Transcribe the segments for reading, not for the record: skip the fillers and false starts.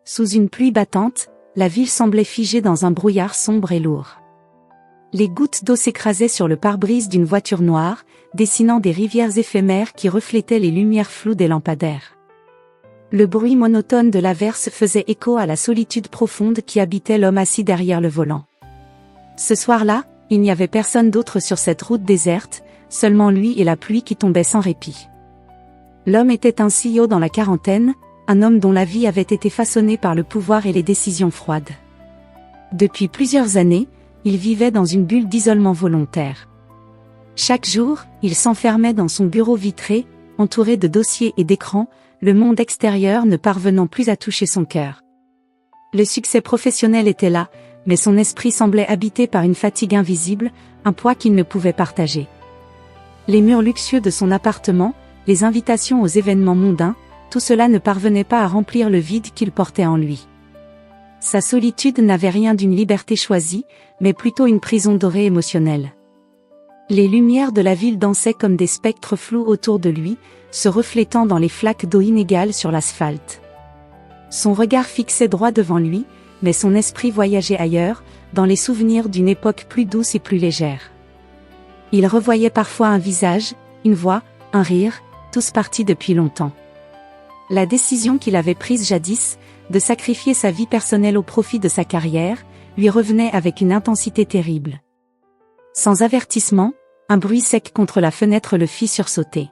Sous une pluie battante, la ville semblait figée dans un brouillard sombre et lourd. Les gouttes d'eau s'écrasaient sur le pare-brise d'une voiture noire, dessinant des rivières éphémères qui reflétaient les lumières floues des lampadaires. Le bruit monotone de l'averse faisait écho à la solitude profonde qui habitait l'homme assis derrière le volant. Ce soir-là, il n'y avait personne d'autre sur cette route déserte, seulement lui et la pluie qui tombait sans répit. L'homme était un CEO dans la quarantaine, un homme dont la vie avait été façonnée par le pouvoir et les décisions froides. Depuis plusieurs années, il vivait dans une bulle d'isolement volontaire. Chaque jour, il s'enfermait dans son bureau vitré, entouré de dossiers et d'écrans, le monde extérieur ne parvenant plus à toucher son cœur. Le succès professionnel était là, mais son esprit semblait habité par une fatigue invisible, un poids qu'il ne pouvait partager. Les murs luxueux de son appartement, les invitations aux événements mondains, tout cela ne parvenait pas à remplir le vide qu'il portait en lui. Sa solitude n'avait rien d'une liberté choisie, mais plutôt une prison dorée émotionnelle. Les lumières de la ville dansaient comme des spectres flous autour de lui, se reflétant dans les flaques d'eau inégales sur l'asphalte. Son regard fixait droit devant lui, mais son esprit voyageait ailleurs, dans les souvenirs d'une époque plus douce et plus légère. Il revoyait parfois un visage, une voix, un rire, tous partis depuis longtemps. La décision qu'il avait prise jadis, de sacrifier sa vie personnelle au profit de sa carrière, lui revenait avec une intensité terrible. Sans avertissement, un bruit sec contre la fenêtre le fit sursauter.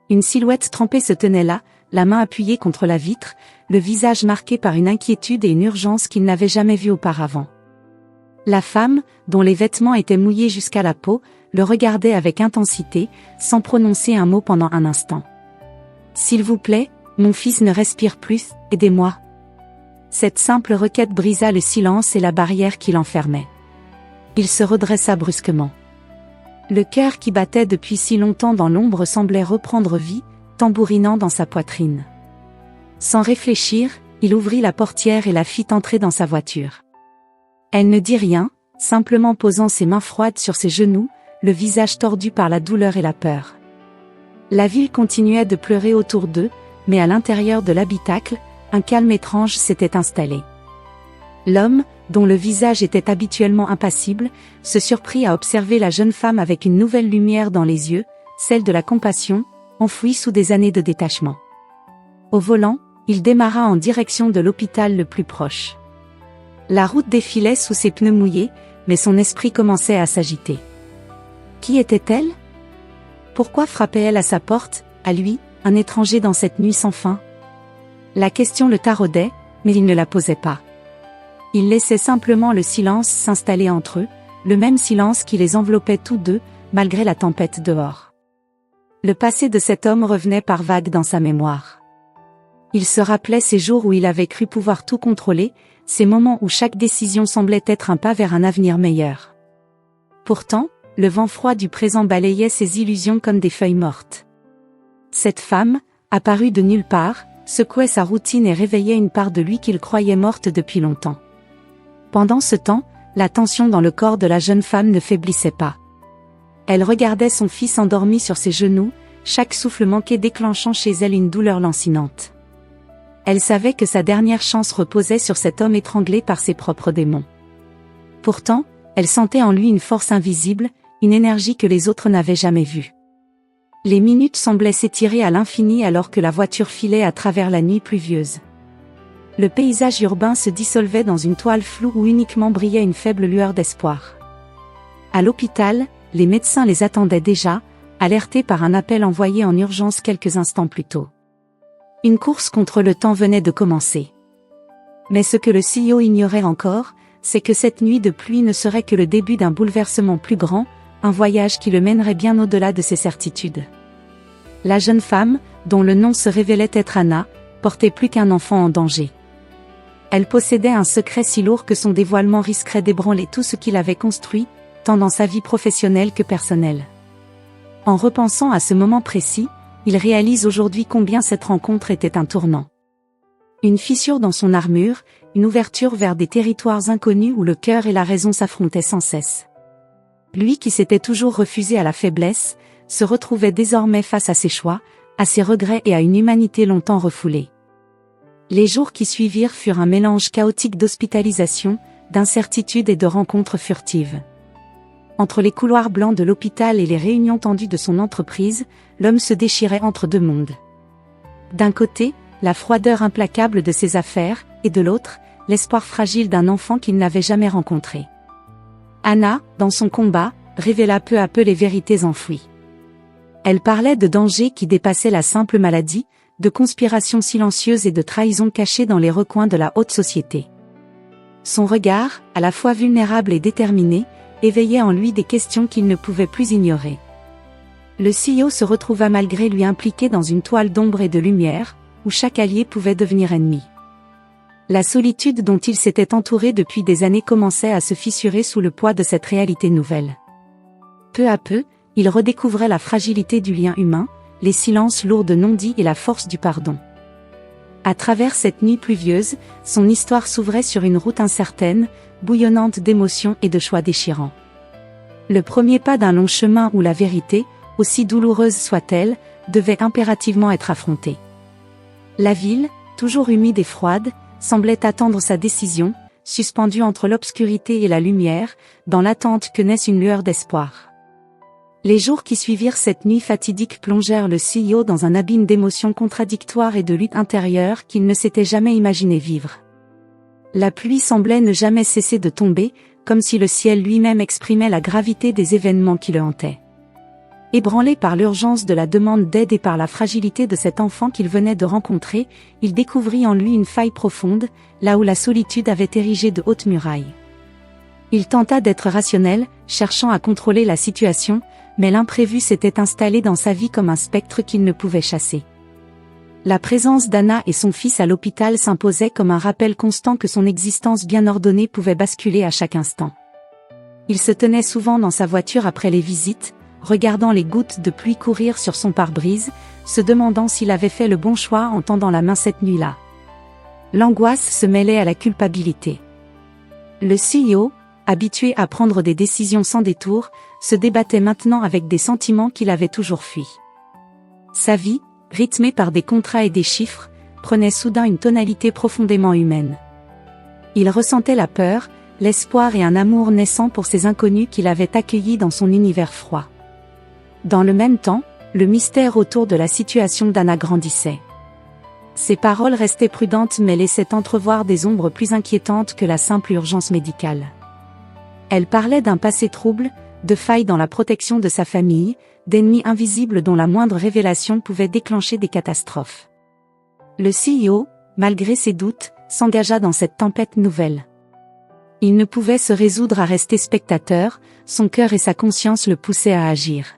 Une silhouette trempée se tenait là, la main appuyée contre la vitre, le visage marqué par une inquiétude et une urgence qu'il n'avait jamais vue auparavant. La femme, dont les vêtements étaient mouillés jusqu'à la peau, le regardait avec intensité, sans prononcer un mot pendant un instant. « S'il vous plaît, mon fils ne respire plus, aidez-moi. » Cette simple requête brisa le silence et la barrière qui l'enfermait. Il se redressa brusquement. Le cœur qui battait depuis si longtemps dans l'ombre semblait reprendre vie, tambourinant dans sa poitrine. Sans réfléchir, il ouvrit la portière et la fit entrer dans sa voiture. Elle ne dit rien, simplement posant ses mains froides sur ses genoux, le visage tordu par la douleur et la peur. La ville continuait de pleurer autour d'eux, mais à l'intérieur de l'habitacle, un calme étrange s'était installé. L'homme, dont le visage était habituellement impassible, se surprit à observer la jeune femme avec une nouvelle lumière dans les yeux, celle de la compassion, enfouie sous des années de détachement. Au volant, il démarra en direction de l'hôpital le plus proche. La route défilait sous ses pneus mouillés, mais son esprit commençait à s'agiter. Qui était-elle? Pourquoi frappait-elle à sa porte, à lui, un étranger dans cette nuit sans fin? La question le taraudait, mais il ne la posait pas. Il laissait simplement le silence s'installer entre eux, le même silence qui les enveloppait tous deux, malgré la tempête dehors. Le passé de cet homme revenait par vagues dans sa mémoire. Il se rappelait ces jours où il avait cru pouvoir tout contrôler, ces moments où chaque décision semblait être un pas vers un avenir meilleur. Pourtant, le vent froid du présent balayait ses illusions comme des feuilles mortes. Cette femme, apparue de nulle part, secouait sa routine et réveillait une part de lui qu'il croyait morte depuis longtemps. Pendant ce temps, la tension dans le corps de la jeune femme ne faiblissait pas. Elle regardait son fils endormi sur ses genoux, chaque souffle manqué déclenchant chez elle une douleur lancinante. Elle savait que sa dernière chance reposait sur cet homme étranglé par ses propres démons. Pourtant, elle sentait en lui une force invisible, une énergie que les autres n'avaient jamais vue. Les minutes semblaient s'étirer à l'infini alors que la voiture filait à travers la nuit pluvieuse. Le paysage urbain se dissolvait dans une toile floue où uniquement brillait une faible lueur d'espoir. À l'hôpital, les médecins les attendaient déjà, alertés par un appel envoyé en urgence quelques instants plus tôt. Une course contre le temps venait de commencer. Mais ce que le CEO ignorait encore, c'est que cette nuit de pluie ne serait que le début d'un bouleversement plus grand, un voyage qui le mènerait bien au-delà de ses certitudes. La jeune femme, dont le nom se révélait être Anna, portait plus qu'un enfant en danger. Elle possédait un secret si lourd que son dévoilement risquerait d'ébranler tout ce qu'il avait construit, tant dans sa vie professionnelle que personnelle. En repensant à ce moment précis, il réalise aujourd'hui combien cette rencontre était un tournant. Une fissure dans son armure, une ouverture vers des territoires inconnus où le cœur et la raison s'affrontaient sans cesse. Lui qui s'était toujours refusé à la faiblesse, se retrouvait désormais face à ses choix, à ses regrets et à une humanité longtemps refoulée. Les jours qui suivirent furent un mélange chaotique d'hospitalisation, d'incertitude et de rencontres furtives. Entre les couloirs blancs de l'hôpital et les réunions tendues de son entreprise, l'homme se déchirait entre deux mondes. D'un côté, la froideur implacable de ses affaires, et de l'autre, l'espoir fragile d'un enfant qu'il n'avait jamais rencontré. Anna, dans son combat, révéla peu à peu les vérités enfouies. Elle parlait de dangers qui dépassaient la simple maladie, de conspirations silencieuses et de trahisons cachées dans les recoins de la haute société. Son regard, à la fois vulnérable et déterminé, éveillait en lui des questions qu'il ne pouvait plus ignorer. Le CEO se retrouva malgré lui impliqué dans une toile d'ombre et de lumière, où chaque allié pouvait devenir ennemi. La solitude dont il s'était entouré depuis des années commençait à se fissurer sous le poids de cette réalité nouvelle. Peu à peu, il redécouvrait la fragilité du lien humain, les silences lourds de non-dits et la force du pardon. À travers cette nuit pluvieuse, son histoire s'ouvrait sur une route incertaine, bouillonnante d'émotions et de choix déchirants. Le premier pas d'un long chemin où la vérité, aussi douloureuse soit-elle, devait impérativement être affrontée. La ville, toujours humide et froide, semblait attendre sa décision, suspendue entre l'obscurité et la lumière, dans l'attente que naisse une lueur d'espoir. Les jours qui suivirent cette nuit fatidique plongèrent le CEO dans un abîme d'émotions contradictoires et de luttes intérieures qu'il ne s'était jamais imaginé vivre. La pluie semblait ne jamais cesser de tomber, comme si le ciel lui-même exprimait la gravité des événements qui le hantaient. Ébranlé par l'urgence de la demande d'aide et par la fragilité de cet enfant qu'il venait de rencontrer, il découvrit en lui une faille profonde, là où la solitude avait érigé de hautes murailles. Il tenta d'être rationnel, cherchant à contrôler la situation, mais l'imprévu s'était installé dans sa vie comme un spectre qu'il ne pouvait chasser. La présence d'Anna et son fils à l'hôpital s'imposait comme un rappel constant que son existence bien ordonnée pouvait basculer à chaque instant. Il se tenait souvent dans sa voiture après les visites, regardant les gouttes de pluie courir sur son pare-brise, se demandant s'il avait fait le bon choix en tendant la main cette nuit-là. L'angoisse se mêlait à la culpabilité. Le CEO, habitué à prendre des décisions sans détour, se débattait maintenant avec des sentiments qu'il avait toujours fuis. Sa vie, rythmée par des contrats et des chiffres, prenait soudain une tonalité profondément humaine. Il ressentait la peur, l'espoir et un amour naissant pour ces inconnus qu'il avait accueillis dans son univers froid. Dans le même temps, le mystère autour de la situation d'Anna grandissait. Ses paroles restaient prudentes mais laissaient entrevoir des ombres plus inquiétantes que la simple urgence médicale. Elle parlait d'un passé trouble, de failles dans la protection de sa famille, d'ennemis invisibles dont la moindre révélation pouvait déclencher des catastrophes. Le CEO, malgré ses doutes, s'engagea dans cette tempête nouvelle. Il ne pouvait se résoudre à rester spectateur, son cœur et sa conscience le poussaient à agir.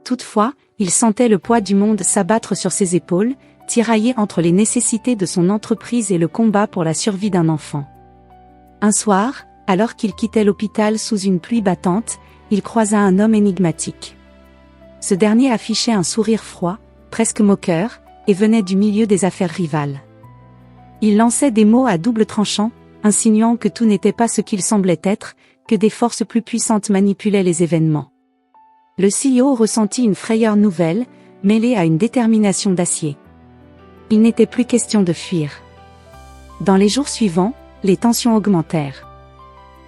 Toutefois, il sentait le poids du monde s'abattre sur ses épaules, tiraillé entre les nécessités de son entreprise et le combat pour la survie d'un enfant. Un soir, alors qu'il quittait l'hôpital sous une pluie battante, il croisa un homme énigmatique. Ce dernier affichait un sourire froid, presque moqueur, et venait du milieu des affaires rivales. Il lançait des mots à double tranchant, insinuant que tout n'était pas ce qu'il semblait être, que des forces plus puissantes manipulaient les événements. Le CEO ressentit une frayeur nouvelle, mêlée à une détermination d'acier. Il n'était plus question de fuir. Dans les jours suivants, les tensions augmentèrent.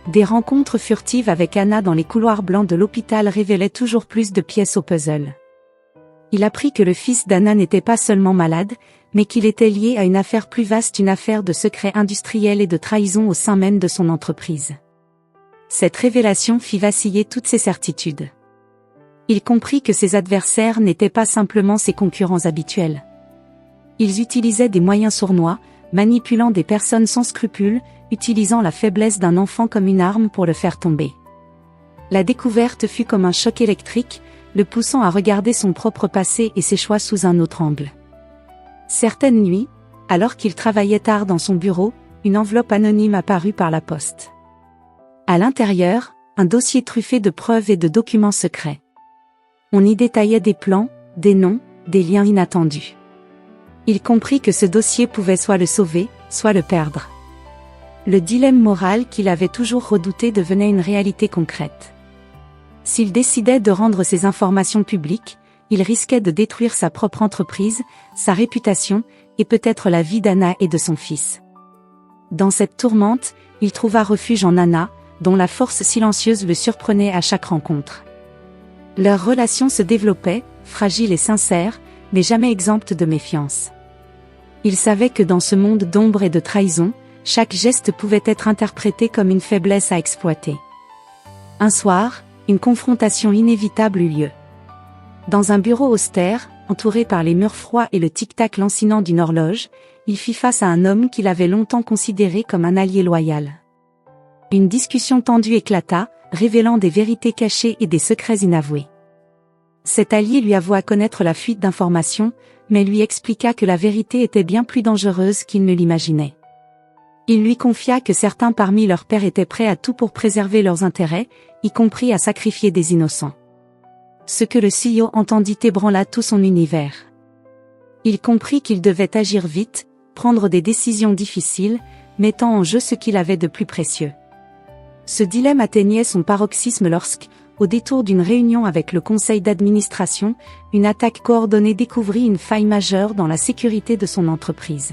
Des rencontres furtives avec Anna dans les couloirs blancs de l'hôpital révélaient toujours plus de pièces au puzzle. Il apprit que le fils d'Anna n'était pas seulement malade, mais qu'il était lié à une affaire plus vaste, une affaire de secrets industriels et de trahison au sein même de son entreprise. Cette révélation fit vaciller toutes ses certitudes. Il comprit que ses adversaires n'étaient pas simplement ses concurrents habituels. Ils utilisaient des moyens sournois, manipulant des personnes sans scrupules, utilisant la faiblesse d'un enfant comme une arme pour le faire tomber. La découverte fut comme un choc électrique, le poussant à regarder son propre passé et ses choix sous un autre angle. Certaines nuits, alors qu'il travaillait tard dans son bureau, une enveloppe anonyme apparut par la poste. À l'intérieur, un dossier truffé de preuves et de documents secrets. On y détaillait des plans, des noms, des liens inattendus. Il comprit que ce dossier pouvait soit le sauver, soit le perdre. Le dilemme moral qu'il avait toujours redouté devenait une réalité concrète. S'il décidait de rendre ces informations publiques, il risquait de détruire sa propre entreprise, sa réputation, et peut-être la vie d'Anna et de son fils. Dans cette tourmente, il trouva refuge en Anna, dont la force silencieuse le surprenait à chaque rencontre. Leur relation se développait, fragile et sincère, mais jamais exempte de méfiance. Il savait que dans ce monde d'ombre et de trahison, chaque geste pouvait être interprété comme une faiblesse à exploiter. Un soir, une confrontation inévitable eut lieu. Dans un bureau austère, entouré par les murs froids et le tic-tac lancinant d'une horloge, il fit face à un homme qu'il avait longtemps considéré comme un allié loyal. Une discussion tendue éclata, révélant des vérités cachées et des secrets inavoués. Cet allié lui avoua connaître la fuite d'informations, mais lui expliqua que la vérité était bien plus dangereuse qu'il ne l'imaginait. Il lui confia que certains parmi leurs pairs étaient prêts à tout pour préserver leurs intérêts, y compris à sacrifier des innocents. Ce que le CEO entendit ébranla tout son univers. Il comprit qu'il devait agir vite, prendre des décisions difficiles, mettant en jeu ce qu'il avait de plus précieux. Ce dilemme atteignait son paroxysme lorsque, au détour d'une réunion avec le conseil d'administration, une attaque coordonnée découvrit une faille majeure dans la sécurité de son entreprise.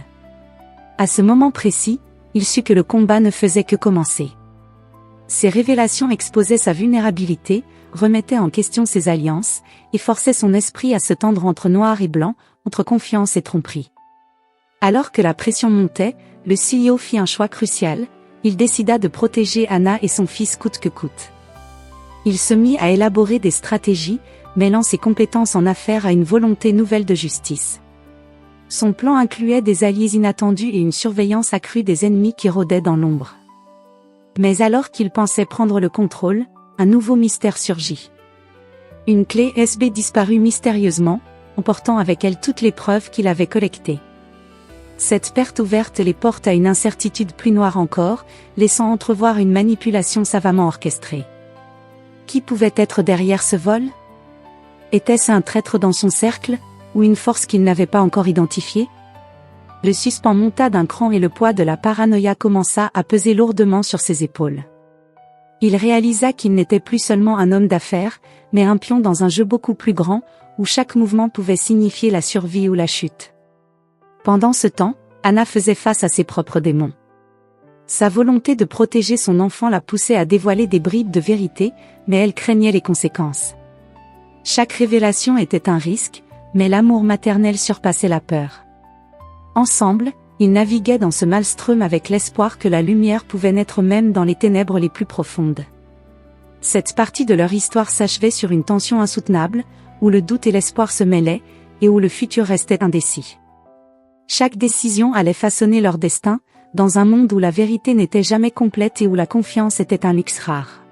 À ce moment précis, il sut que le combat ne faisait que commencer. Ces révélations exposaient sa vulnérabilité, remettaient en question ses alliances, et forçaient son esprit à se tendre entre noir et blanc, entre confiance et tromperie. Alors que la pression montait, le CEO fit un choix crucial, il décida de protéger Anna et son fils coûte que coûte. Il se mit à élaborer des stratégies, mêlant ses compétences en affaires à une volonté nouvelle de justice. Son plan incluait des alliés inattendus et une surveillance accrue des ennemis qui rôdaient dans l'ombre. Mais alors qu'il pensait prendre le contrôle, un nouveau mystère surgit. Une clé USB disparut mystérieusement, emportant avec elle toutes les preuves qu'il avait collectées. Cette perte ouverte les portes à une incertitude plus noire encore, laissant entrevoir une manipulation savamment orchestrée. Qui pouvait être derrière ce vol? Était-ce un traître dans son cercle, ou une force qu'il n'avait pas encore identifiée? Le suspens monta d'un cran et le poids de la paranoïa commença à peser lourdement sur ses épaules. Il réalisa qu'il n'était plus seulement un homme d'affaires, mais un pion dans un jeu beaucoup plus grand, où chaque mouvement pouvait signifier la survie ou la chute. Pendant ce temps, Anna faisait face à ses propres démons. Sa volonté de protéger son enfant la poussait à dévoiler des bribes de vérité, mais elle craignait les conséquences. Chaque révélation était un risque, mais l'amour maternel surpassait la peur. Ensemble, ils naviguaient dans ce maelstrom avec l'espoir que la lumière pouvait naître même dans les ténèbres les plus profondes. Cette partie de leur histoire s'achevait sur une tension insoutenable, où le doute et l'espoir se mêlaient, et où le futur restait indécis. Chaque décision allait façonner leur destin, dans un monde où la vérité n'était jamais complète et où la confiance était un luxe rare.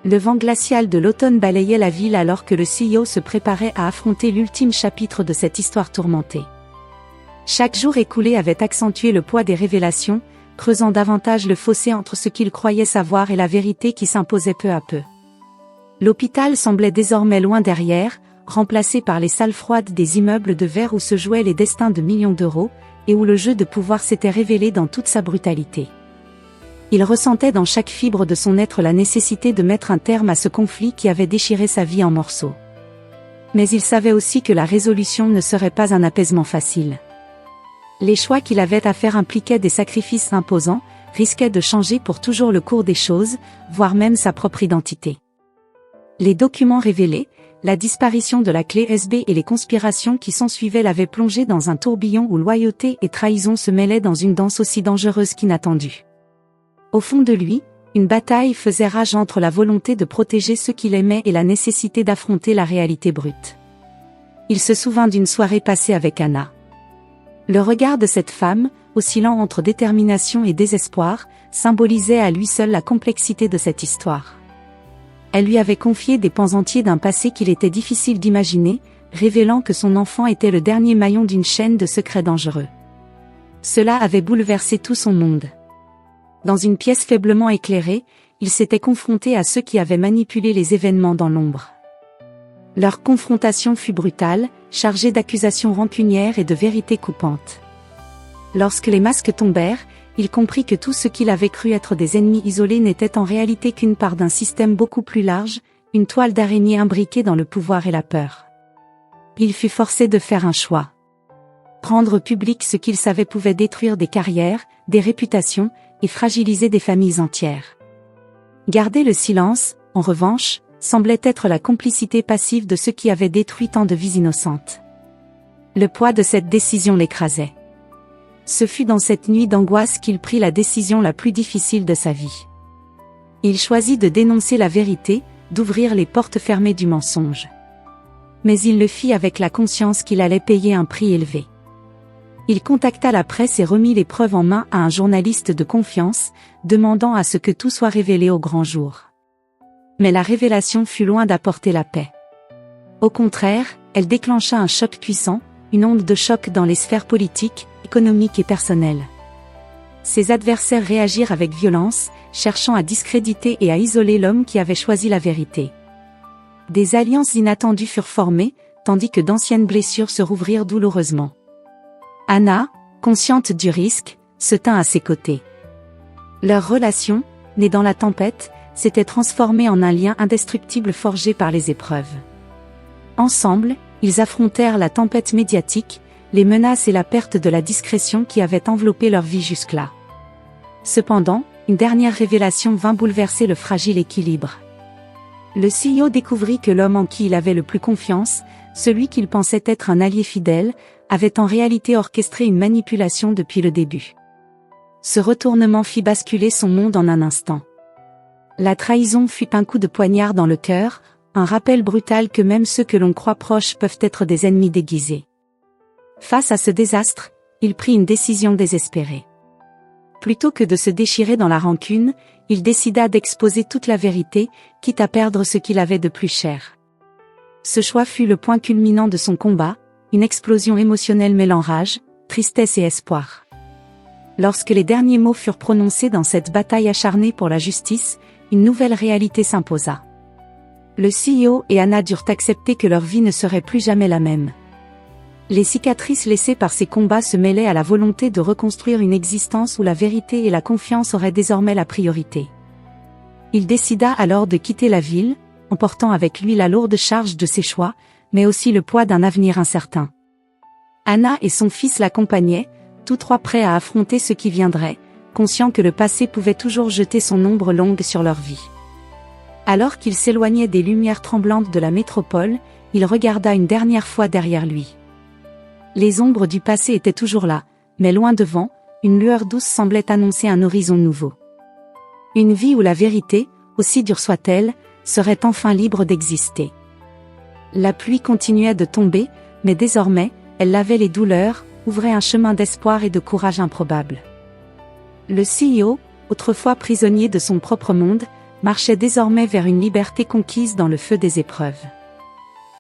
Le vent glacial de l'automne balayait la ville alors que le CEO se préparait à affronter l'ultime chapitre de cette histoire tourmentée. Chaque jour écoulé avait accentué le poids des révélations, creusant davantage le fossé entre ce qu'il croyait savoir et la vérité qui s'imposait peu à peu. L'hôpital semblait désormais loin derrière, remplacé par les salles froides des immeubles de verre où se jouaient les destins de millions d'euros, et où le jeu de pouvoir s'était révélé dans toute sa brutalité. Il ressentait dans chaque fibre de son être la nécessité de mettre un terme à ce conflit qui avait déchiré sa vie en morceaux. Mais il savait aussi que la résolution ne serait pas un apaisement facile. Les choix qu'il avait à faire impliquaient des sacrifices imposants, risquaient de changer pour toujours le cours des choses, voire même sa propre identité. Les documents révélés, la disparition de la clé USB et les conspirations qui s'ensuivaient l'avaient plongé dans un tourbillon où loyauté et trahison se mêlaient dans une danse aussi dangereuse qu'inattendue. Au fond de lui, une bataille faisait rage entre la volonté de protéger ceux qu'il aimait et la nécessité d'affronter la réalité brute. Il se souvint d'une soirée passée avec Anna. Le regard de cette femme, oscillant entre détermination et désespoir, symbolisait à lui seul la complexité de cette histoire. Elle lui avait confié des pans entiers d'un passé qu'il était difficile d'imaginer, révélant que son enfant était le dernier maillon d'une chaîne de secrets dangereux. Cela avait bouleversé tout son monde. Dans une pièce faiblement éclairée, il s'était confronté à ceux qui avaient manipulé les événements dans l'ombre. Leur confrontation fut brutale, chargée d'accusations rancunières et de vérités coupantes. Lorsque les masques tombèrent, il comprit que tout ce qu'il avait cru être des ennemis isolés n'était en réalité qu'une part d'un système beaucoup plus large, une toile d'araignée imbriquée dans le pouvoir et la peur. Il fut forcé de faire un choix. Rendre public ce qu'il savait pouvait détruire des carrières, des réputations, et fragiliser des familles entières. Garder le silence, en revanche, semblait être la complicité passive de ceux qui avaient détruit tant de vies innocentes. Le poids de cette décision l'écrasait. Ce fut dans cette nuit d'angoisse qu'il prit la décision la plus difficile de sa vie. Il choisit de dénoncer la vérité, d'ouvrir les portes fermées du mensonge. Mais il le fit avec la conscience qu'il allait payer un prix élevé. Il contacta la presse et remit les preuves en main à un journaliste de confiance, demandant à ce que tout soit révélé au grand jour. Mais la révélation fut loin d'apporter la paix. Au contraire, elle déclencha un choc puissant, une onde de choc dans les sphères politiques, économiques et personnelles. Ses adversaires réagirent avec violence, cherchant à discréditer et à isoler l'homme qui avait choisi la vérité. Des alliances inattendues furent formées, tandis que d'anciennes blessures se rouvrirent douloureusement. Anna, consciente du risque, se tint à ses côtés. Leur relation, née dans la tempête, s'était transformée en un lien indestructible forgé par les épreuves. Ensemble, ils affrontèrent la tempête médiatique, les menaces et la perte de la discrétion qui avaient enveloppé leur vie jusque-là. Cependant, une dernière révélation vint bouleverser le fragile équilibre. Le CEO découvrit que l'homme en qui il avait le plus confiance, celui qu'il pensait être un allié fidèle, avait en réalité orchestré une manipulation depuis le début. Ce retournement fit basculer son monde en un instant. La trahison fut un coup de poignard dans le cœur, un rappel brutal que même ceux que l'on croit proches peuvent être des ennemis déguisés. Face à ce désastre, il prit une décision désespérée. Plutôt que de se déchirer dans la rancune, il décida d'exposer toute la vérité, quitte à perdre ce qu'il avait de plus cher. Ce choix fut le point culminant de son combat, une explosion émotionnelle mêlant rage, tristesse et espoir. Lorsque les derniers mots furent prononcés dans cette bataille acharnée pour la justice, une nouvelle réalité s'imposa. Le CEO et Anna durent accepter que leur vie ne serait plus jamais la même. Les cicatrices laissées par ces combats se mêlaient à la volonté de reconstruire une existence où la vérité et la confiance auraient désormais la priorité. Il décida alors de quitter la ville, emportant avec lui la lourde charge de ses choix, mais aussi le poids d'un avenir incertain. Anna et son fils l'accompagnaient, tous trois prêts à affronter ce qui viendrait, conscients que le passé pouvait toujours jeter son ombre longue sur leur vie. Alors qu'il s'éloignait des lumières tremblantes de la métropole, il regarda une dernière fois derrière lui. Les ombres du passé étaient toujours là, mais loin devant, une lueur douce semblait annoncer un horizon nouveau. Une vie où la vérité, aussi dure soit-elle, serait enfin libre d'exister. La pluie continuait de tomber, mais désormais, elle lavait les douleurs, ouvrait un chemin d'espoir et de courage improbable. Le CEO, autrefois prisonnier de son propre monde, marchait désormais vers une liberté conquise dans le feu des épreuves.